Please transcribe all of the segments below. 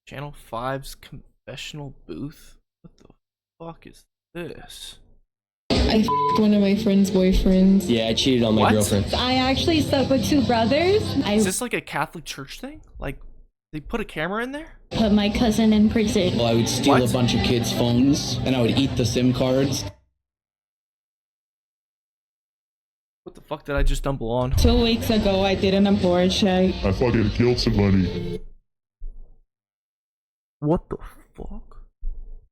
Channel 5's Confessional Booth? What the fuck is this? I f***ed one of my friend's boyfriends. Yeah, I cheated on my girlfriend. I actually slept with two brothers. Is this like a Catholic church thing? Like, they put a camera in there? Put my cousin in prison. Well, I would steal a bunch of kids' phones, and I would eat the SIM cards. What the fuck did I just stumble on? 2 weeks ago, I did an abortion. I fucking killed somebody. What the fuck?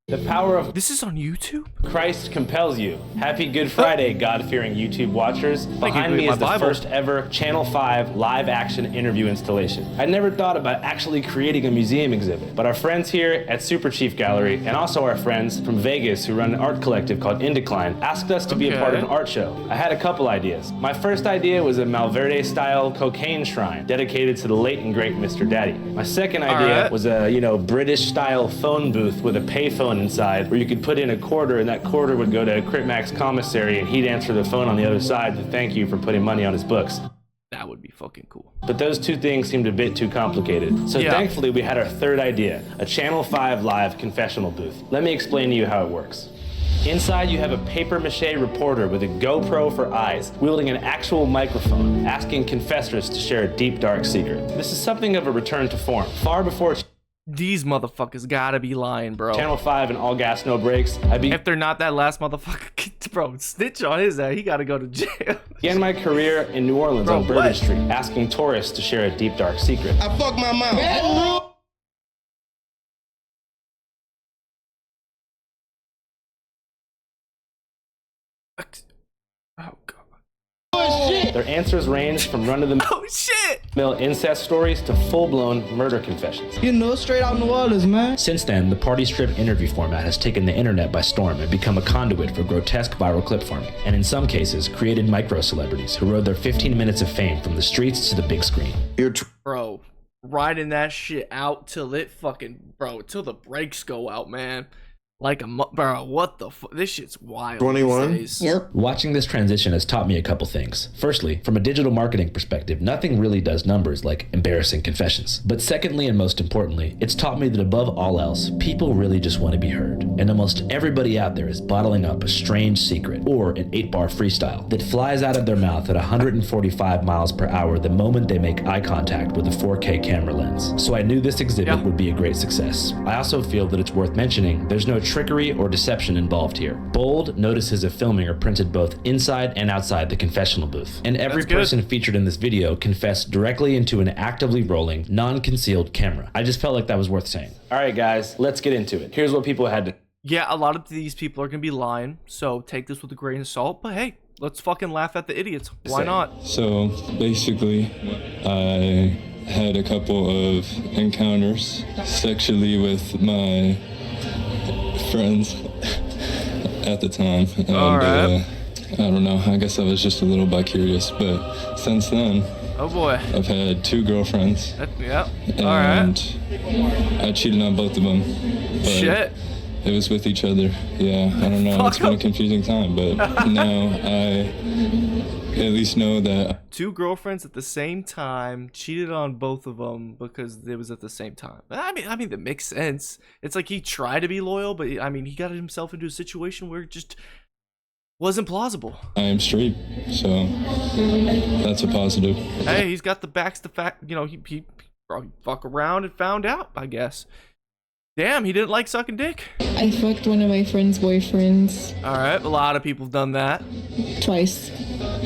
The power of This is on YouTube? Christ compels you. Happy Good Friday, God-fearing YouTube watchers. Behind me is the first ever Channel 5 live action interview installation. I never thought about actually creating a museum exhibit, but our friends here at Super Chief Gallery, and also our friends from Vegas who run an art collective called Indecline, asked us to be a part of an art show. I had a couple ideas. My first idea was a Malverde-style cocaine shrine dedicated to the late and great Mr. Daddy. My second idea was a, British-style phone booth with a payphone inside where you could put in a quarter and that quarter would go to Critmac's commissary and he'd answer the phone on the other side to thank you for putting money on his books. That would be fucking cool. But those two things seemed a bit too complicated. So thankfully we had our third idea, a Channel 5 live confessional booth. Let me explain to you how it works. Inside you have a papier-mâché reporter with a GoPro for eyes, wielding an actual microphone, asking confessors to share a deep, dark secret. This is something of a return to form. Far before These motherfuckers gotta be lying, bro. Channel 5 and All Gas No Brakes, if they're not that last motherfucker, bro, snitch on his ass. He gotta go to jail. Began my career in New Orleans on Bourbon Street, asking tourists to share a deep, dark secret. I fucked my mom. Oh god. Their answers ranged from run-of-the-mill incest stories to full-blown murder confessions. Straight out New Orleans, man. Since then, the party strip interview format has taken the internet by storm and become a conduit for grotesque viral clip farming, and in some cases, created micro-celebrities who rode their 15 minutes of fame from the streets to the big screen. Bro, riding that shit out till it fucking, till the brakes go out, man. Like bro, what the fuck? This shit's wild. 21? Yep. Watching this transition has taught me a couple things. Firstly, from a digital marketing perspective, nothing really does numbers like embarrassing confessions. But secondly, and most importantly, it's taught me that above all else, people really just want to be heard. And almost everybody out there is bottling up a strange secret, or an 8-bar freestyle, that flies out of their mouth at 145 miles per hour the moment they make eye contact with a 4K camera lens. So I knew this exhibit would be a great success. I also feel that it's worth mentioning there's no trickery or deception involved here. Bold notices of filming are printed both inside and outside the confessional booth. And every person featured in this video confessed directly into an actively rolling, non-concealed camera. I just felt like that was worth saying. All right, guys, let's get into it. Here's what people had to... Yeah, a lot of these people are gonna be lying, so take this with a grain of salt, but hey, let's fucking laugh at the idiots. Why not? So basically, I had a couple of encounters sexually with my friends at the time. And, I don't know, I guess I was just a little bi-curious, but since then, oh boy, I've had 2 girlfriends. And I cheated on both of them. But shit. It was with each other. Yeah, I don't know. It's been a confusing time, but now I at least know that 2 girlfriends at the same time, cheated on both of them because it was at the same time. I mean that makes sense. It's like he tried to be loyal, but I mean he got himself into a situation where it just wasn't plausible. I am straight, so that's a positive. Hey, he's got the backs to fact. He probably fuck around and found out, I guess. Damn, he didn't like sucking dick. I fucked one of my friend's boyfriends. All right, a lot of people have done that. Twice.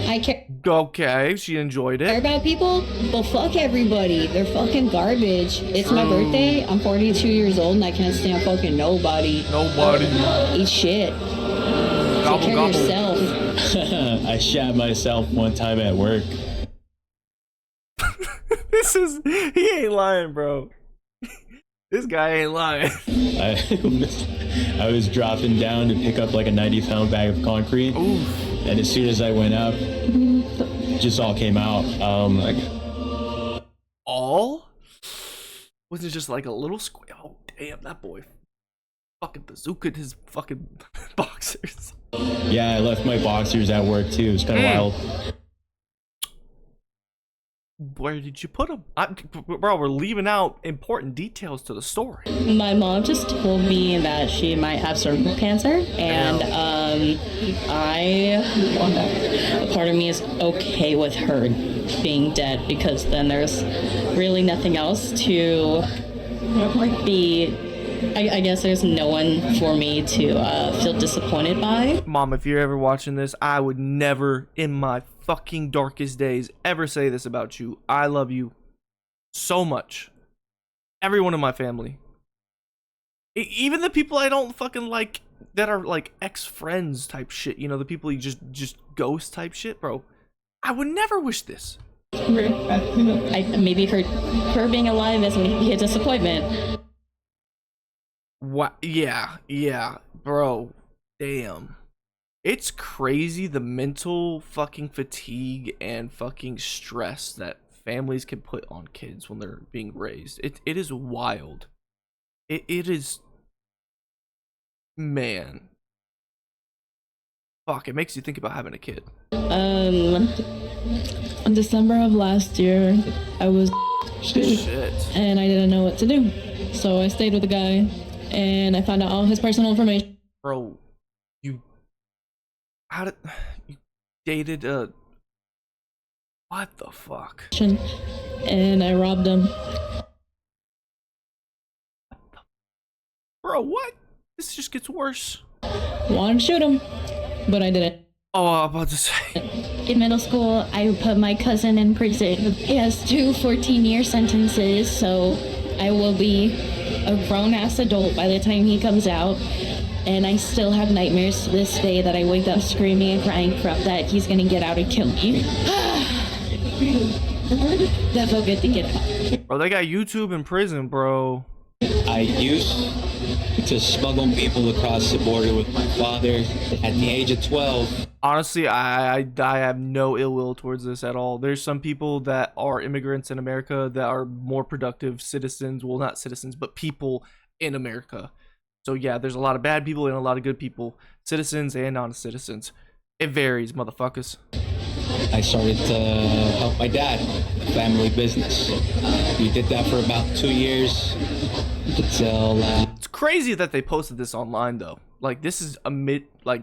I care Okay, she enjoyed it. about people, but fuck everybody. They're fucking garbage. It's my birthday. I'm 42 years old and I can't stand fucking nobody. Eat shit. Take care of yourself. I shat myself one time at work. He ain't lying, bro. This guy ain't lying. I was dropping down to pick up like a 90-pound bag of concrete. Oof. And as soon as I went up, just all came out. All? Was it just like a little square? Oh, damn, that boy fucking bazookaed his fucking boxers. Yeah, I left my boxers at work too. It was kind of wild. Where did you put him? Bro, we're leaving out important details to the story. My mom just told me that she might have cervical cancer, and a part of me is okay with her being dead, because then there's really nothing else to be. I guess there's no one for me to feel disappointed by. Mom, if you're ever watching this, I would never in my fucking darkest days ever say this about you. I love you so much. Everyone in my family. Even the people I don't fucking like, that are like ex-friends type shit, you know, the people you just ghost type shit, bro. I would never wish this. Maybe her being alive is a disappointment. What? Yeah, bro. Damn. It's crazy the mental fucking fatigue and fucking stress that families can put on kids when they're being raised. It is wild. It is, man. Fuck, it makes you think about having a kid. In December of last year, I was Shit. and I didn't know what to do. So I stayed with the guy and I found out all his personal information. Bro, you dated what the fuck? And I robbed him. Bro, what? This just gets worse. Wanted to shoot him, but I didn't. Oh, I'm about to say. In middle school, I put my cousin in prison. He has 2 14-year sentences, so I will be a grown-ass adult by the time he comes out. And I still have nightmares to this day that I wake up screaming and crying from that he's gonna get out and kill me. That felt good to get out. Bro, they got YouTube in prison, bro. I used to smuggle people across the border with my father at the age of 12. Honestly, I have no ill will towards this at all. There's some people that are immigrants in America that are more productive citizens. Well, not citizens, but people in America. So yeah, there's a lot of bad people and a lot of good people, citizens and non-citizens. It varies, motherfuckers. I started to help my dad, the family business. We did that for about 2 years until It's crazy that they posted this online though. Like this is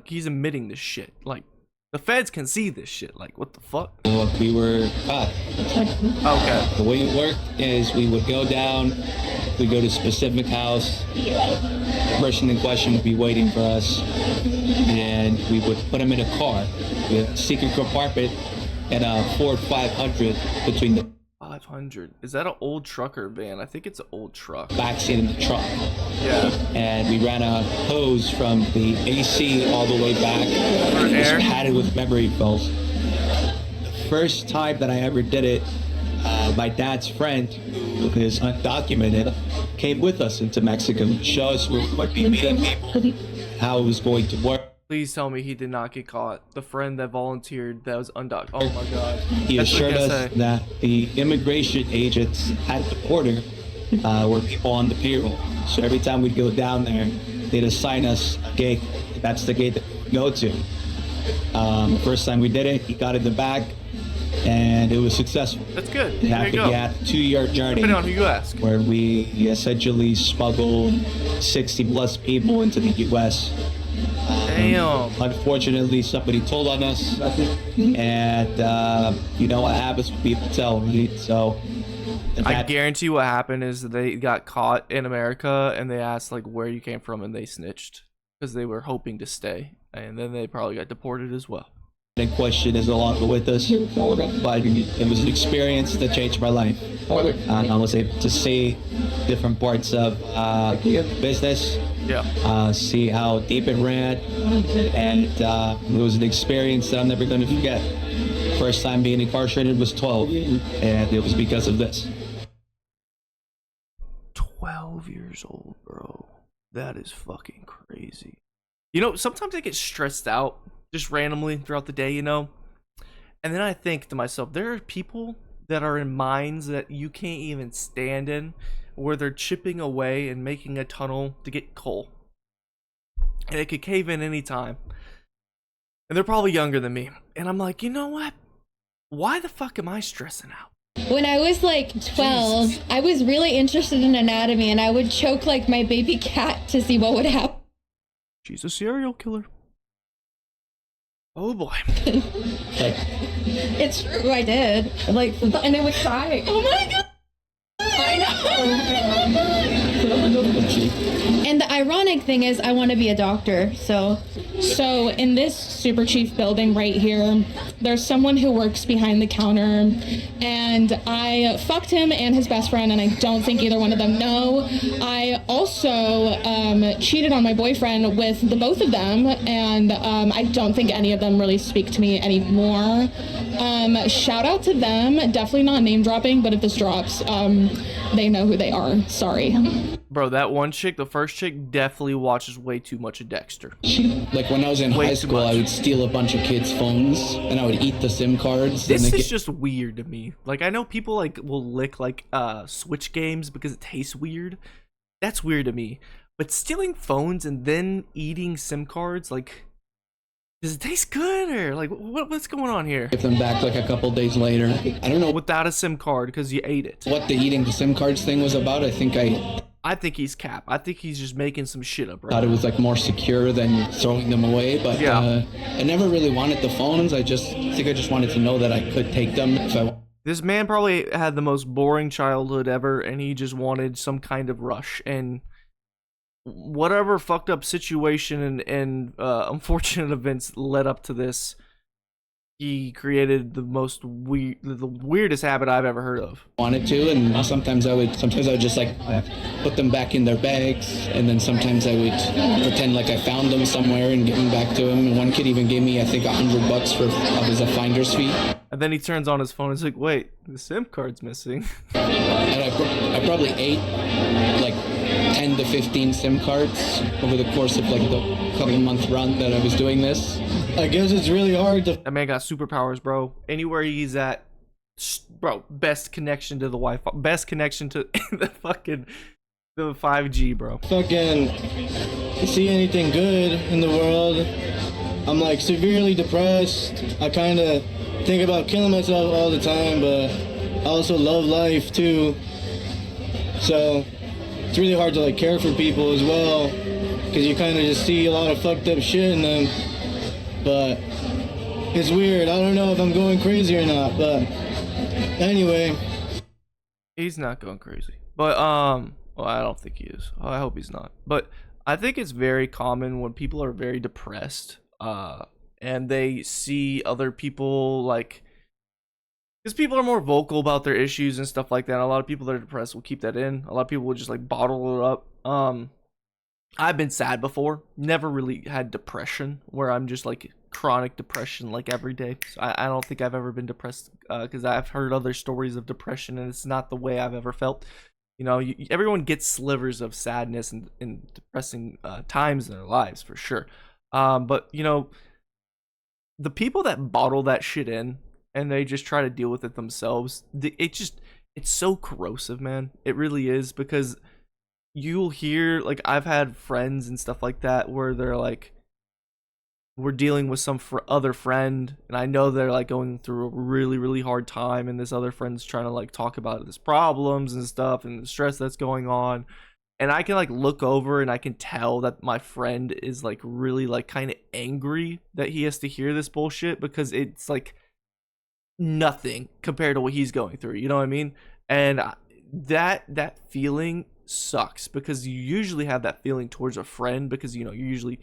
he's admitting this shit. Like the feds can see this shit. Like what the fuck? we were caught. Okay. The way it worked is we would go down, we go to a specific house, the person in question would be waiting for us, and we would put them in a car with a secret compartment and a Ford 500 between the 500. Is that an old truck or van? I think it's an old truck. backseat in the truck. Yeah. And we ran a hose from the AC all the way back. It was air? padded with memory foam. The first time that I ever did it, my dad's friend, who is undocumented, came with us into Mexico to show us where we would be meeting people, how it was going to work. Please tell me he did not get caught. The friend that volunteered that was undocumented. Oh my god. He That's what I assured gotta us say. that the immigration agents at the border were people on the payroll. So every time we'd go down there, they'd assign us a gate. That's the gate that we go to. The first time we did it, he got in the back, and it was successful. That's good. We There you go. had a 2-year journey Depending on who you ask. where we essentially smuggled 60 plus people into the U.S. Damn. Unfortunately, somebody told on us, and you know what happens when people tell, right? So I guarantee what happened is they got caught in America and they asked like where you came from and they snitched because they were hoping to stay, and then they probably got deported as well. in question is no longer with us, but it was an experience that changed my life. I was able to see different parts of business, see how deep it ran, and it was an experience that I'm never going to forget. First time being incarcerated was 12, and it was because of this. 12 years old, bro. That is fucking crazy. You know, sometimes I get stressed out just randomly throughout the day, you know? And then I think to myself, there are people that are in mines that you can't even stand in, where they're chipping away and making a tunnel to get coal. And it could cave in any time. And they're probably younger than me. And I'm like, you know what? Why the fuck am I stressing out? When I was like 12, Jesus. I was really interested in anatomy, and I would choke like my baby cat to see what would happen. She's a serial killer. Oh boy. It's true, I did. Like, and it would cry. Oh my god! I know! And the ironic thing is, I want to be a doctor, so in this Super Chief building right here, there's someone who works behind the counter, and I fucked him and his best friend, and I don't think either one of them know. I also cheated on my boyfriend with the both of them, and I don't think any of them really speak to me anymore. Shout out to them. Definitely not name dropping, but if this drops, they know who they are. Sorry. Bro, that one chick, the first chick, definitely watches way too much of Dexter. Like when I was in high school, I would steal a bunch of kids' phones and I would eat the SIM cards. This is just weird to me. Like, I know people like will lick like Switch games because it tastes weird. That's weird to me. But stealing phones and then eating SIM cards, like, does it taste good or like what's going on here? Get them back like a couple days later. I don't know. Without a SIM card because you ate it. What the eating the SIM cards thing was about. I think he's cap. I think he's just making some shit up. Right? Thought it was like more secure than throwing them away, but yeah. I never really wanted the phones. I think I just wanted to know that I could take them if I. This man probably had the most boring childhood ever, and he just wanted some kind of rush. And whatever fucked up situation and unfortunate events led up to this, he created the weirdest habit I've ever heard of. Wanted to, and sometimes I would just like put them back in their bags, and then sometimes I would pretend like I found them somewhere and give them back to him. And one kid even gave me, I think, $100 as a finder's fee. And then he turns on his phone and he's like, "Wait, the SIM card's missing." And I probably ate like 10 to 15 SIM cards over the course of like the couple-month run that I was doing this. I guess it's really hard to. That man got superpowers, bro. Anywhere he's at, bro, best connection to the Wi-Fi, best connection to the 5G, bro. Fucking see anything good in the world. I'm like severely depressed. I kind of think about killing myself all the time, but I also love life too. So it's really hard to like care for people as well, because you kind of just see a lot of fucked up shit in them. But it's weird. I don't know if I'm going crazy or not, but anyway. He's not going crazy. But well, I don't think he is. I hope he's not. But I think it's very common when people are very depressed, and they see other people like, because people are more vocal about their issues and stuff like that. A lot of people that are depressed will keep that in. A lot of people will just like bottle it up. I've been sad before. Never really had depression where I'm just like chronic depression like every day. So I don't think I've ever been depressed because I've heard other stories of depression and it's not the way I've ever felt. You know, everyone gets slivers of sadness and depressing times in their lives for sure. But you know, the people that bottle that shit in and they just try to deal with it themselves, it's so corrosive, man. It really is, because you'll hear, like, I've had friends and stuff like that where they're like, we're dealing with some other friend, and I know they're like going through a really, really hard time, and this other friend's trying to like talk about his problems and stuff and the stress that's going on, and I can like look over and I can tell that my friend is like really like kind of angry that he has to hear this bullshit, because it's like nothing compared to what he's going through, you know what I mean? And that feeling sucks, because you usually have that feeling towards a friend because, you know, you're usually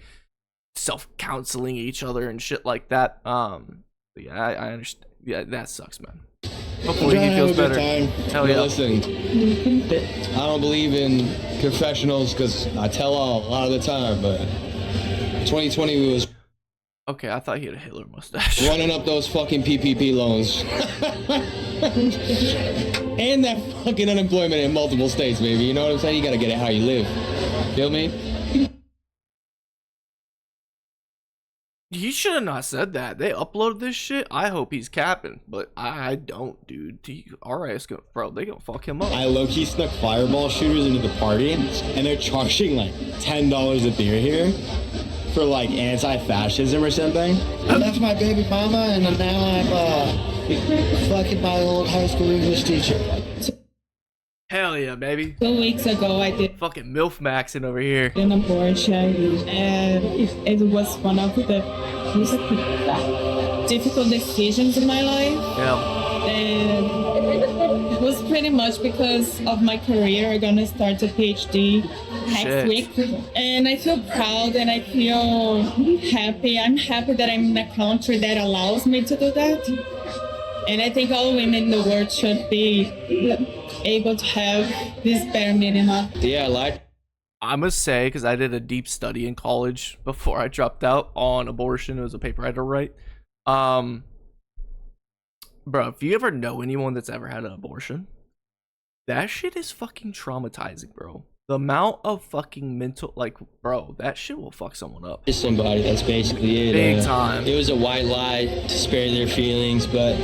self-counseling each other and shit like that. But yeah, I understand. Yeah, that sucks, man. Hopefully he feels better. Hell yeah. Listen, I don't believe in confessionals because I tell all a lot of the time, but 2020 was okay. I thought he had a Hitler mustache. Running up those fucking PPP loans. And that fucking unemployment in multiple states, baby. You know what I'm saying? You gotta get it how you live. Feel me? He should have not said that. They uploaded this shit. I hope he's capping, but I don't, dude. RIS gonna, bro, they gonna fuck him up. I low-key snuck fireball shooters into the party, and they're charging like $10 a beer here for like anti-fascism or something. I left my baby mama, and now I'm Fucking my old high school English teacher. Hell yeah, baby. 2 weeks ago, I did Fucking MILF maxing over here. an abortion, and it was one of the difficult decisions in my life. Yeah. And it was pretty much because of my career. I'm gonna start a PhD next week, and I feel proud and I feel happy. I'm happy that I'm in a country that allows me to do that. And I think all women in the world should be able to have this bare minimum. Yeah, I lied. I must say, because I did a deep study in college before I dropped out on abortion. It was a paper I had to write. Bro, if you ever know anyone that's ever had an abortion, that shit is fucking traumatizing, bro. The amount of fucking mental, like, bro, that shit will fuck someone up. Just somebody, that's basically it. Big time. It was a white lie to spare their feelings, but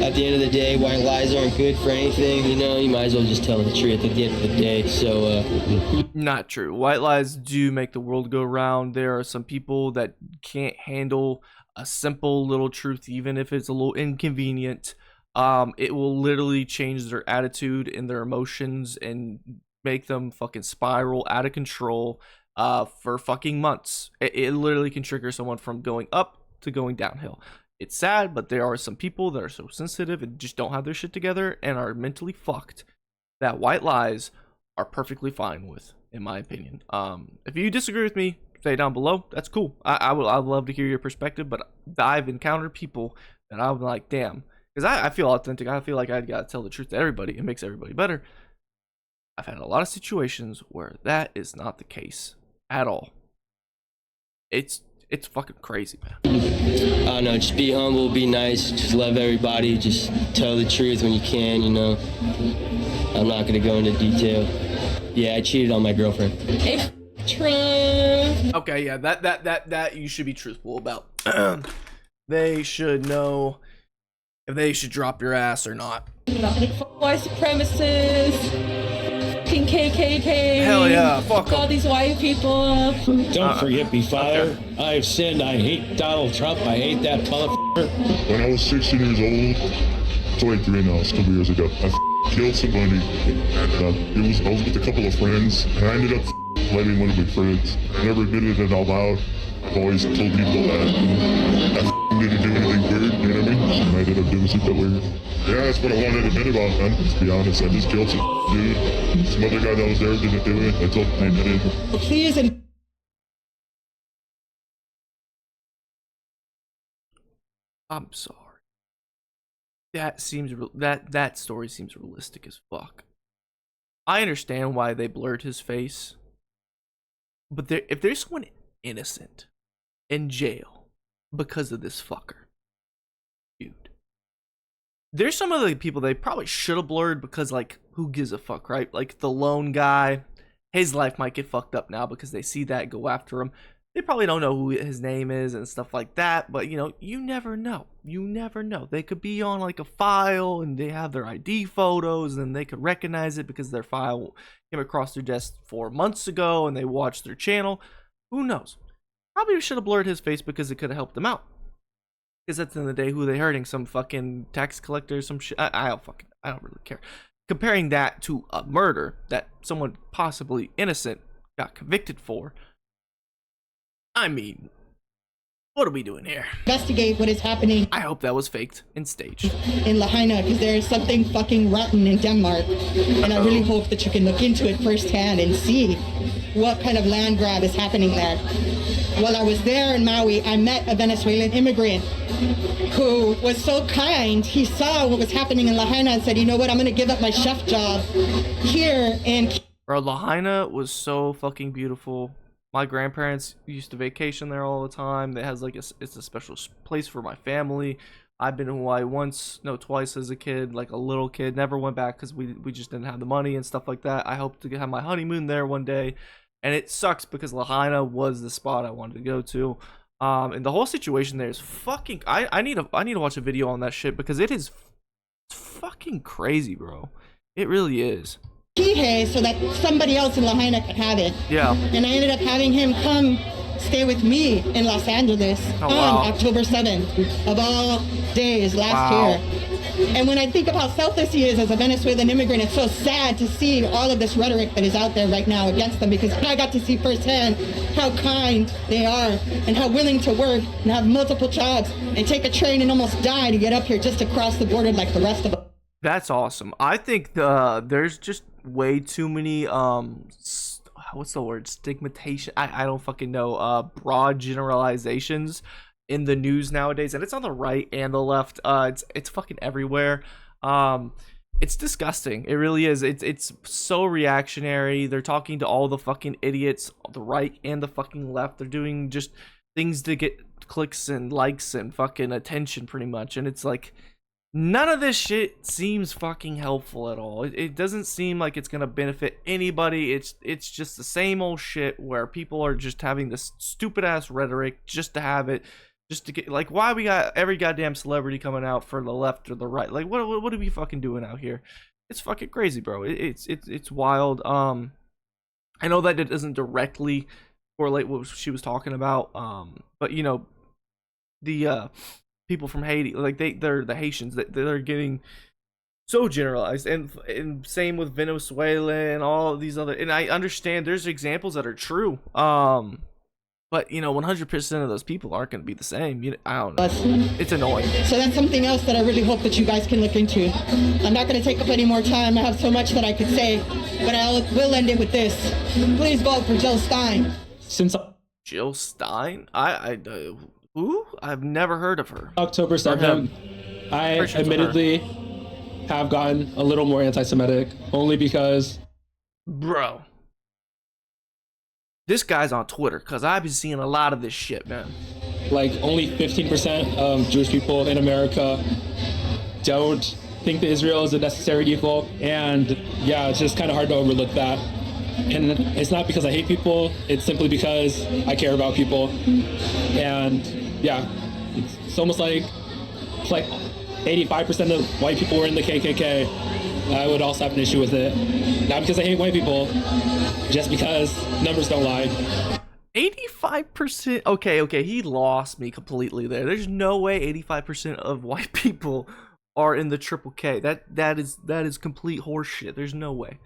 at the end of the day, white lies aren't good for anything. You know, you might as well just tell the truth at the end of the day. So, Not true. White lies do make the world go round. There are some people that can't handle a simple little truth, even if it's a little inconvenient. It will literally change their attitude and their emotions and make them fucking spiral out of control for fucking months. It literally can trigger someone from going up to going downhill. It's sad, but there are some people that are so sensitive and just don't have their shit together and are mentally fucked that white lies are perfectly fine with, in my opinion. If you disagree with me, say down below. That's cool. I'd love to hear your perspective, but I've encountered people that I'm like, damn, because I feel authentic. I feel like I gotta tell the truth to everybody. It makes everybody better. I've had a lot of situations where that is not the case at all. It's fucking crazy, man. I don't know, just be humble, be nice, just love everybody, just tell the truth when you can, you know. I'm not gonna go into detail. Yeah, I cheated on my girlfriend. Trump. Okay, yeah, that you should be truthful about. They should know if they should drop your ass or not. White supremacists. KKK. Hell yeah, fuck all these white people. Don't forget me, Father. Okay. I've sinned. I hate Donald Trump. I hate that motherfucker. When I was 16 years old, it's like 3 now, it's a couple years ago, I killed somebody, and I was with a couple of friends, and I ended up letting one of my friends. I never admitted it out loud. I've always told people that I didn't do anything weird, you know what I mean? And I ended up doing something weird. Yeah, that's what I wanted to admit about, man. To be honest, I just killed some dude. Some other guy that was there didn't do it. I told him I did it. Please and I'm sorry. That seems that story seems realistic as fuck. I understand why they blurred his face, but if there's someone innocent in jail because of this fucker, dude, there's some other people they probably should have blurred because, like, who gives a fuck, right? Like the lone guy, his life might get fucked up now because they see that, go after him. They probably don't know who his name is and stuff like that, but, you know, you never know. You never know. They could be on, like, a file, and they have their ID photos, and they could recognize it because their file came across their desk 4 months ago, and they watched their channel. Who knows? Probably should have blurred his face because it could have helped them out. Because at the end of the day, who are they hurting? Some fucking tax collector, some shit? I don't really care. Comparing that to a murder that someone possibly innocent got convicted for, I mean, what are we doing here? Investigate what is happening. I hope that was faked and staged. In Lahaina, because there is something fucking rotten in Denmark. And I really hope that you can look into it firsthand and see what kind of land grab is happening there. While I was there in Maui, I met a Venezuelan immigrant who was so kind. He saw what was happening in Lahaina and said, you know what, I'm going to give up my chef job here in... Bro, Lahaina was so fucking beautiful. My grandparents used to vacation there all the time. It has like it's a special place for my family. I've been in Hawaii twice as a kid, like a little kid. Never went back because we just didn't have the money and stuff like that. I hope to have my honeymoon there one day, and it sucks because Lahaina was the spot I wanted to go to. And the whole situation there is fucking. I need to watch a video on that shit because it is fucking crazy, bro. It really is. Kihei so that somebody else in Lahaina could have it. Yeah. And I ended up having him come stay with me in Los Angeles on October 7th of all days last year. And when I think of how selfless he is as a Venezuelan immigrant, it's so sad to see all of this rhetoric that is out there right now against them, because I got to see firsthand how kind they are and how willing to work and have multiple jobs and take a train and almost die to get up here just to cross the border like the rest of us. That's awesome. I think there's just way too many what's the word, stigmatization, I don't fucking know, broad generalizations in the news nowadays, and it's on the right and the left. It's fucking everywhere. It's disgusting. It really is. It's so reactionary. They're talking to all the fucking idiots, the right and the fucking left. They're doing just things to get clicks and likes and fucking attention, pretty much. And it's like, none of this shit seems fucking helpful at all. It doesn't seem like it's gonna benefit anybody. It's just the same old shit where people are just having this stupid ass rhetoric just to have it. Just to get, like, why we got every goddamn celebrity coming out for the left or the right? Like, what are we fucking doing out here? It's fucking crazy, bro. It's wild. I know that it doesn't directly correlate what she was talking about. But you know, the people from Haiti, like they're the Haitians, that they're getting so generalized, and same with Venezuela and all of these other. And I understand there's examples that are true. But, you know, 100% of those people aren't going to be the same. I don't know. It's annoying. So that's something else that I really hope that you guys can look into. I'm not going to take up any more time. I have so much that I could say, but I will end it with this. Please vote for Jill Stein. Jill Stein? Who? I've never heard of her. October 7th, I admittedly have gotten a little more anti-Semitic, only because... Bro. This guy's on Twitter, because I've been seeing a lot of this shit, man. Like, only 15% of Jewish people in America don't think that Israel is a necessary evil. And yeah, it's just kind of hard to overlook that. And it's not because I hate people, it's simply because I care about people. And yeah, it's almost like 85% of white people were in the KKK. I would also have an issue with it. Not because I hate white people, just because numbers don't lie. 85%? Okay, he lost me completely there. There's no way 85% of white people are in the triple K. That is complete horseshit. There's no way.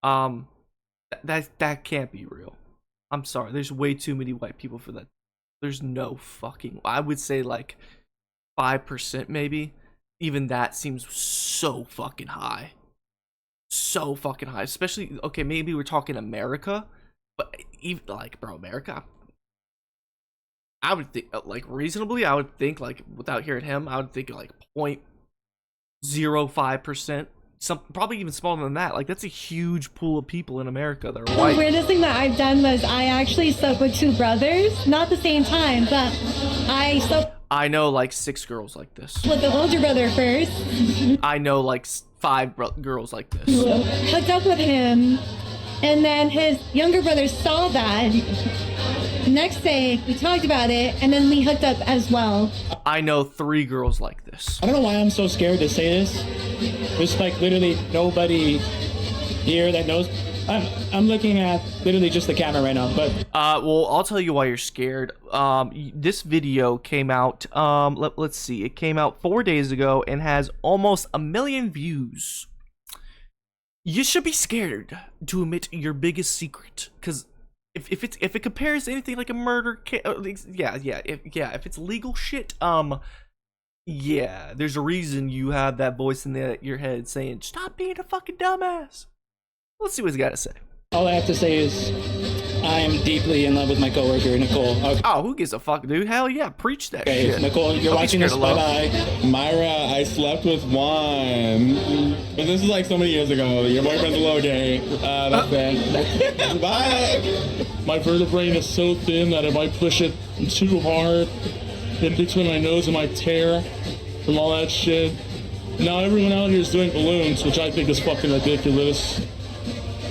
That can't be real. I'm sorry. There's way too many white people for that. There's no fucking... I would say like 5% maybe. Even that seems so fucking high. So fucking high. Especially, okay, maybe we're talking America, but even like, bro, America, I would think, like, reasonably, I would think, like, without hearing him, I would think like 0.05%, probably even smaller than that. Like, that's a huge pool of people in America that are white. The weirdest thing that I've done was I actually slept with two brothers, not the same time, but I slept. I know like 6 girls like this. With the older brother first. I know like 5 girls like this. Hooked up with him, and then his younger brother saw that. Next day, we talked about it, and then we hooked up as well. I know 3 girls like this. I don't know why I'm so scared to say this. There's like literally nobody here that knows. I'm looking at literally just the camera right now, but well, I'll tell you why you're scared. This video came out, let's see, it came out 4 days ago and has almost 1 million views. You should be scared to admit your biggest secret, because if it compares to anything like a murder case, if it's legal shit, yeah, there's a reason you have that voice in your head saying, stop being a fucking dumbass. Let's see what he's got to say. All I have to say is I am deeply in love with my coworker, Nicole. Okay. Oh, who gives a fuck, dude? Hell yeah, preach that shit. Nicole, you're watching this, bye-bye. Myra, I slept with Juan. But this is like so many years ago. Your boyfriend's a little gay. That's it. Bye! My vertebrae is so thin that if I push it too hard, in between my nose and my tear from all that shit. Now everyone out here is doing balloons, which I think is fucking ridiculous.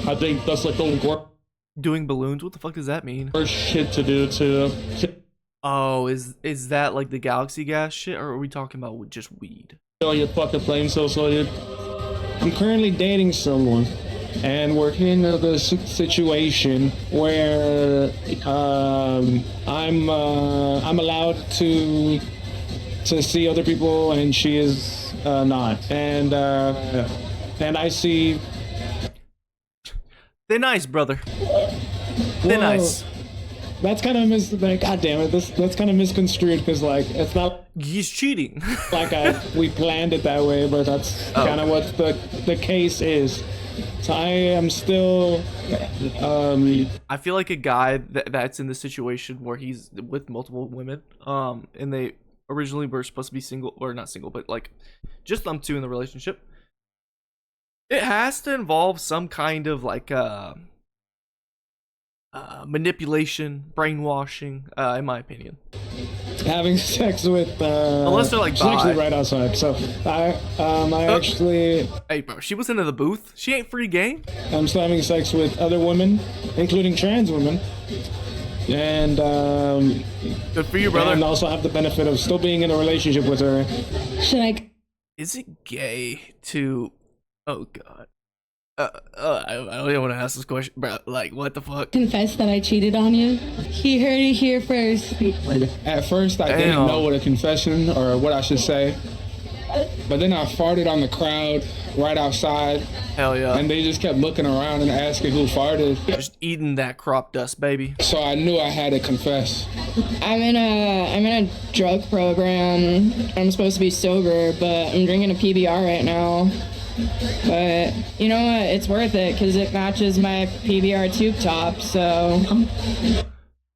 I think that's like the doing balloons? What the fuck does that mean? Worst shit to do too. Oh, is that like the galaxy gas shit, or are we talking about just weed? Your fucking plane so dude. I'm currently dating someone. and we're in the situation where I'm allowed to see other people and she is not, and I see. They're nice, brother. They're nice. That's kind of God damn it, that's kind of misconstrued because like it's not. He's cheating. Like we planned it that way, but that's kind of what the case is. So I am still. I feel like a guy that's in the situation where he's with multiple women, and they originally were supposed to be single, or not single, but like just them two in the relationship. It has to involve some kind of like manipulation, brainwashing, in my opinion. Having sex with unless they're like she's actually right outside. So I actually. Hey bro, she was into the booth. She ain't free game. I'm still having sex with other women, including trans women, and good for you, brother. And also have the benefit of still being in a relationship with her. Should I? Is it gay to? Oh god. I don't even want to ask this question, bro. Like, what the fuck? Confess that I cheated on you. He heard it here first. At first, I didn't know what a confession or what I should say, but then I farted on the crowd right outside. Hell yeah! And they just kept looking around and asking who farted. Just eating that crop dust, baby. So I knew I had to confess. I'm in a drug program. I'm supposed to be sober, but I'm drinking a PBR right now. But you know what? It's worth it because it matches my PBR tube top. So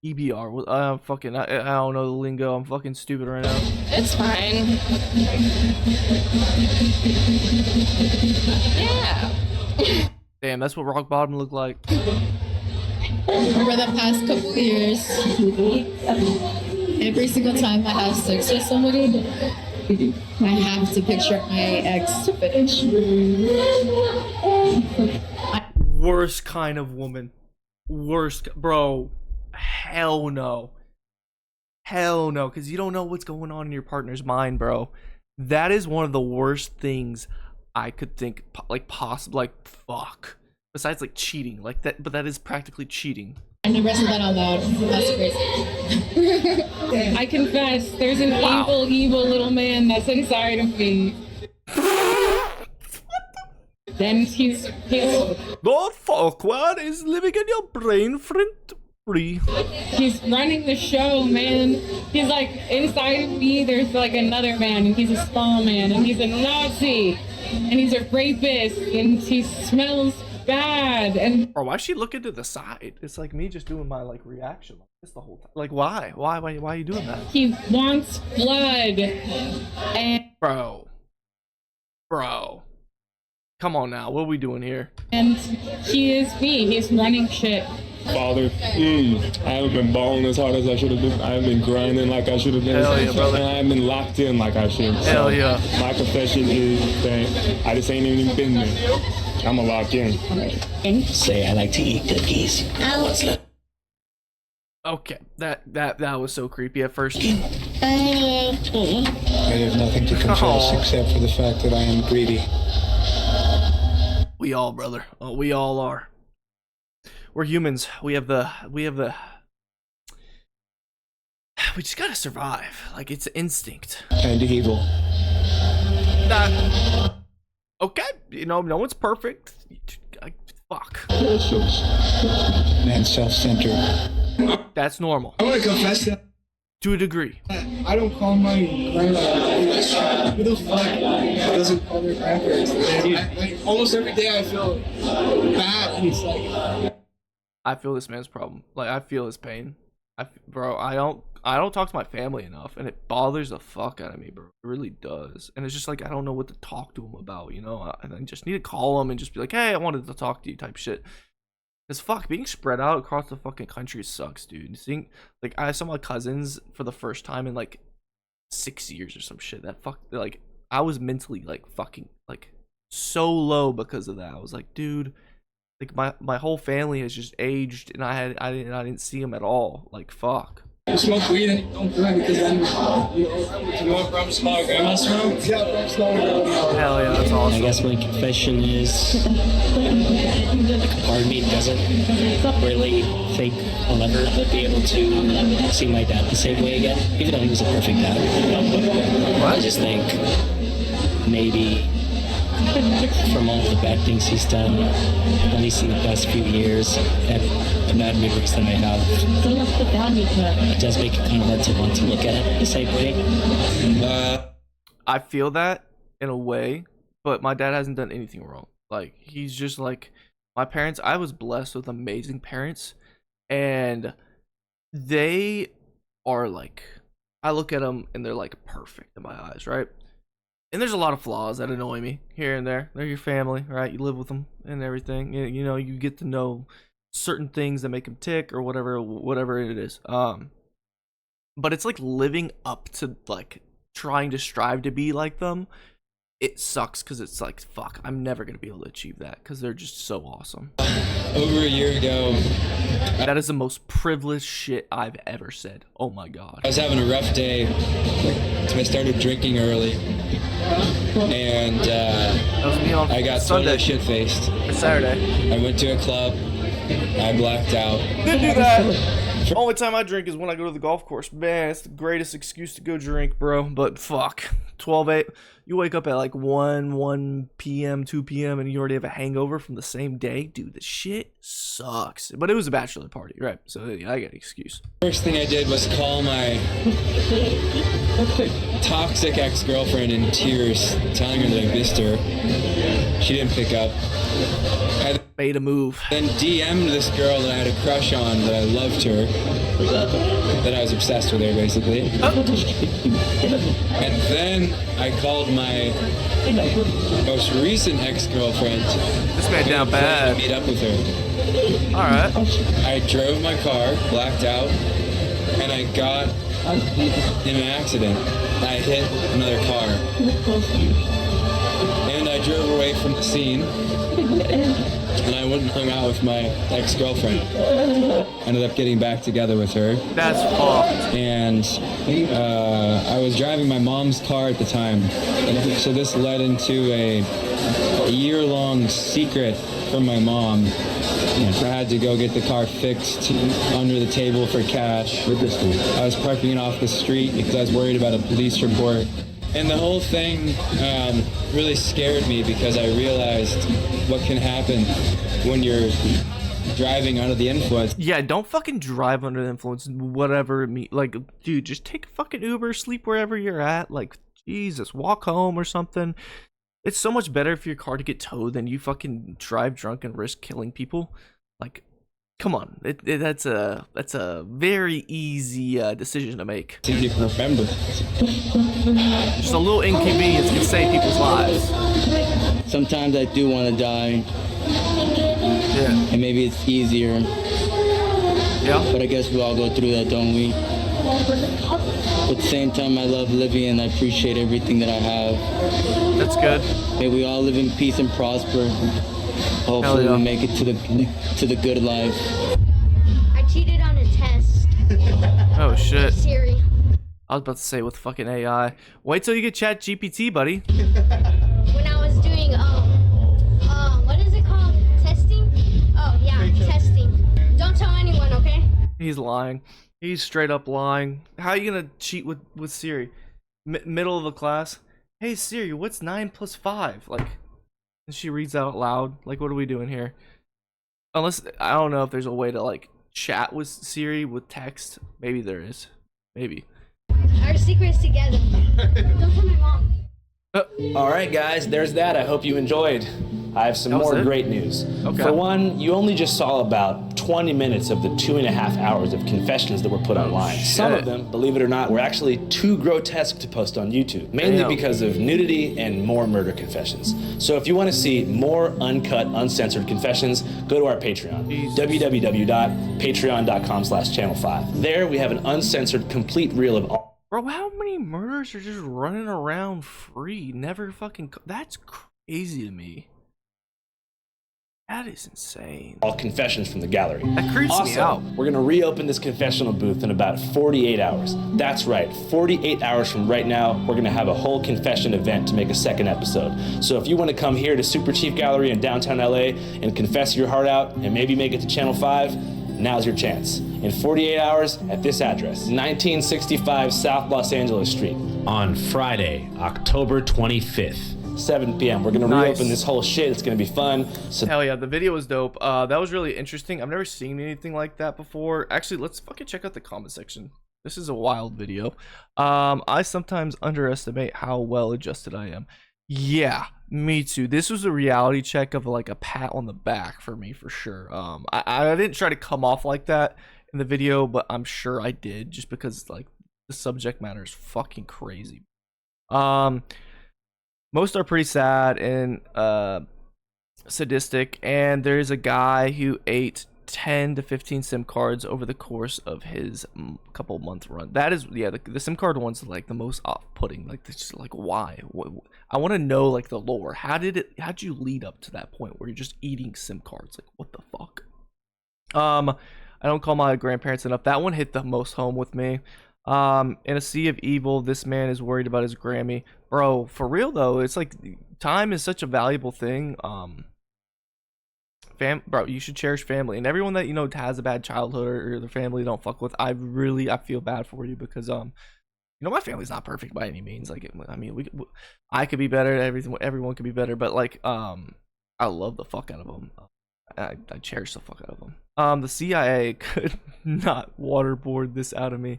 PBR. I don't know the lingo. I'm fucking stupid right now. It's fine. Yeah. Damn, that's what rock bottom looked like. Over the past couple of years, every single time I have sex with somebody, I have to picture my ex finish. Worst kind of woman. Worst, bro. Hell no. Hell no, because you don't know what's going on in your partner's mind, bro. That is one of the worst things I could think, like, possible, like, fuck. Besides, like, cheating, like that, but that is practically cheating. I never said that out loud. That's crazy. I confess, there's an evil little man that's inside of me. Then he's What fuck? What is living in your brain, friend? Free. He's running the show, man. He's like inside of me. There's like another man, and he's a small man, and he's a Nazi, and he's a rapist, and he smells bad. And or why is she looking to the side? It's like me just doing my like reaction like this the whole time. Like why are you doing that? He wants blood. And bro, come on now, what are we doing here? And he is me. He's running shit. Father, I haven't been balling as hard as I should have been. I haven't been grinding like I should have been. Hell yeah, brother. And I haven't been locked in like I should. Hell yeah. My confession is that I just ain't even been there. I'm gonna lock in. Say I like to eat cookies. Okay, that was so creepy at first. I have nothing to confess except for the fact that I am greedy. We all, brother. Oh, we all are. We're humans. We just gotta survive. Like, it's instinct. And evil. Okay, you know, no one's perfect. Fuck. Man, self-centered. That's normal. I want to confess that. To a degree. I don't call my grandma. Who the fuck doesn't call their grandparents? Almost every day I feel bad. He's like... I feel this man's problem. Like, I feel his pain. Bro, I don't talk to my family enough, and it bothers the fuck out of me, bro. It really does. And it's just like I don't know what to talk to him about, you know. And I just need to call him and just be like, hey, I wanted to talk to you, type shit. Cause fuck, being spread out across the fucking country sucks, dude. Seeing, like, I saw my cousins for the first time in like 6 years or some shit. That fuck, like, I was mentally like fucking like so low because of that. I was like, dude. Like my whole family has just aged, and I didn't see him at all. Like fuck. Smoke weed and don't drink because then you went from small grandma's room. Yeah, from small grandma's. Hell yeah, that's awesome. I guess my confession is, like, a part of me doesn't really think I'll ever be able to see my dad the same way again, even though he was a perfect dad. I just think maybe from all the bad things he's done, at least in the past few years, and the bad memories that I have, it does make it kind of hard to want to look at it the same way. I feel that in a way, but my dad hasn't done anything wrong. Like, he's just like, my parents, I was blessed with amazing parents, and they are like, I look at them and they're like perfect in my eyes, right? And there's a lot of flaws that annoy me here and there. They're your family, right? You live with them and everything. You know, you get to know certain things that make them tick or whatever it is. But it's like living up to, like, trying to strive to be like them. It sucks because it's like, fuck, I'm never going to be able to achieve that because they're just so awesome. Over a year ago, that is the most privileged shit I've ever said. Oh my god. I was having a rough day. I started drinking early, and I got totally shit-faced. Saturday. I went to a club. I blacked out. Didn't do that. Only time I drink is when I go to the golf course. Man, it's the greatest excuse to go drink, bro. But fuck, 12-8. You wake up at like 1 p.m., 2 p.m., and you already have a hangover from the same day. Dude, the shit sucks. But it was a bachelor party, right? So yeah, I got an excuse. First thing I did was call my toxic ex-girlfriend in tears, telling her that I missed her. She didn't pick up. I made a move. Then DM'd this girl that I had a crush on, that I loved her, that I was obsessed with her, basically. And then I called my most recent ex-girlfriend. This man down bad. To meet up with her. All right. I drove my car, blacked out, and I got in an accident. I hit another car. And I drove away from the scene. And I went and hung out with my ex-girlfriend. Ended up getting back together with her. That's fucked. And I was driving my mom's car at the time. And so this led into a year-long secret from my mom. I had to go get the car fixed under the table for cash. I was parking it off the street because I was worried about a police report. And the whole thing really scared me because I realized what can happen when you're driving under the influence. Yeah, don't fucking drive under the influence, whatever it means. Like, dude, just take a fucking Uber, sleep wherever you're at. Like, Jesus, walk home or something. It's so much better for your car to get towed than you fucking drive drunk and risk killing people. Like, come on, that's a very easy decision to make. You can remember. Just a little inconvenience can save people's lives. Sometimes I do want to die. Yeah. And maybe it's easier. Yeah. But I guess we all go through that, don't we? But at the same time, I love living and I appreciate everything that I have. That's good. May we all live in peace and prosper. Hopefully yeah. we make it to the good life. I cheated on a test. Oh shit. Siri. I was about to say with fucking AI. Wait till you get Chat GPT, buddy. When I was doing what is it called? Testing? Oh yeah, testing. Don't tell anyone, okay? He's lying. He's straight up lying. How are you gonna cheat with Siri? Middle of the class. Hey Siri, what's 9 plus 5? Like, and she reads out loud. Like, what are we doing here? Unless, I don't know if there's a way to like chat with Siri with text. Maybe there is. Maybe. Our secret's together. Don't tell my mom. All right, guys, there's that. I hope you enjoyed. I have some more great news. Okay. For one, you only just saw about 20 minutes of the 2.5 hours of confessions that were put online. Some of them, believe it or not, were actually too grotesque to post on YouTube, mainly because of nudity and more murder confessions. So if you want to see more uncut, uncensored confessions, go to our Patreon, www.patreon.com/channel5. There we have an uncensored, complete reel of all. Bro, how many murders are just running around free? Never fucking. That's crazy to me. That is insane. All confessions from the gallery. That creeps also, me out. We're gonna reopen this confessional booth in about 48 hours. That's right, 48 hours from right now, we're gonna have a whole confession event to make a second episode. So if you wanna come here to Super Chief Gallery in downtown LA and confess your heart out and maybe make it to Channel 5, now's your chance. In 48 hours at this address, 1965 South Los Angeles Street. On Friday, October 25th. 7 p.m. We're gonna reopen this whole shit. It's gonna be fun. So hell yeah, the video was dope. That was really interesting. I've never seen anything like that before. Actually, let's fucking check out the comment section. This is a wild video. I sometimes underestimate how well adjusted I am. Yeah, me too. This was a reality check of like a pat on the back for me for sure. I didn't try to come off like that in the video, but I'm sure I did just because like the subject matter is fucking crazy. Most are pretty sad and sadistic, and there's a guy who ate 10 to 15 SIM cards over the course of his couple month run. That is, yeah, the SIM card one's like the most off-putting. Like, it's just like, why? I want to know like the lore. How'd you lead up to that point where you're just eating SIM cards? Like, what the fuck? I don't call my grandparents enough. That one hit the most home with me. In a sea of evil, this man is worried about his Grammy. Bro, for real though, it's like time is such a valuable thing. Bro, you should cherish family, and everyone that you know has a bad childhood or their family don't fuck with. I feel bad for you because you know, my family's not perfect by any means. Like, I mean, I could be better. Everyone could be better, but like, I love the fuck out of them. I cherish the fuck out of them. The CIA could not waterboard this out of me.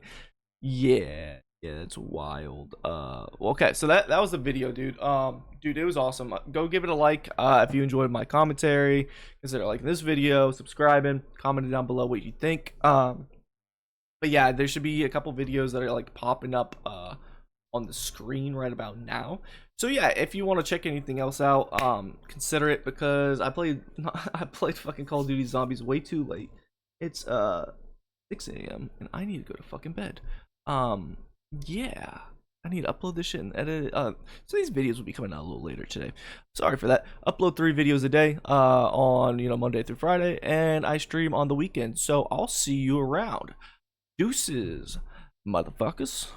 Yeah, it's wild. Okay, so that was the video, dude. Dude, it was awesome. Go give it a like if you enjoyed my commentary. Consider liking this video, subscribing, commenting down below what you think. But yeah, there should be a couple videos that are like popping up on the screen right about now. So yeah, if you want to check anything else out, consider it, because I played fucking Call of Duty Zombies way too late. It's 6 a.m. and I need to go to fucking bed. Yeah, I need to upload this shit and edit it. So these videos will be coming out a little later today. Sorry for that. Upload 3 videos a day on, you know, Monday through Friday, and I stream on the weekend. So I'll see you around. Deuces, motherfuckers.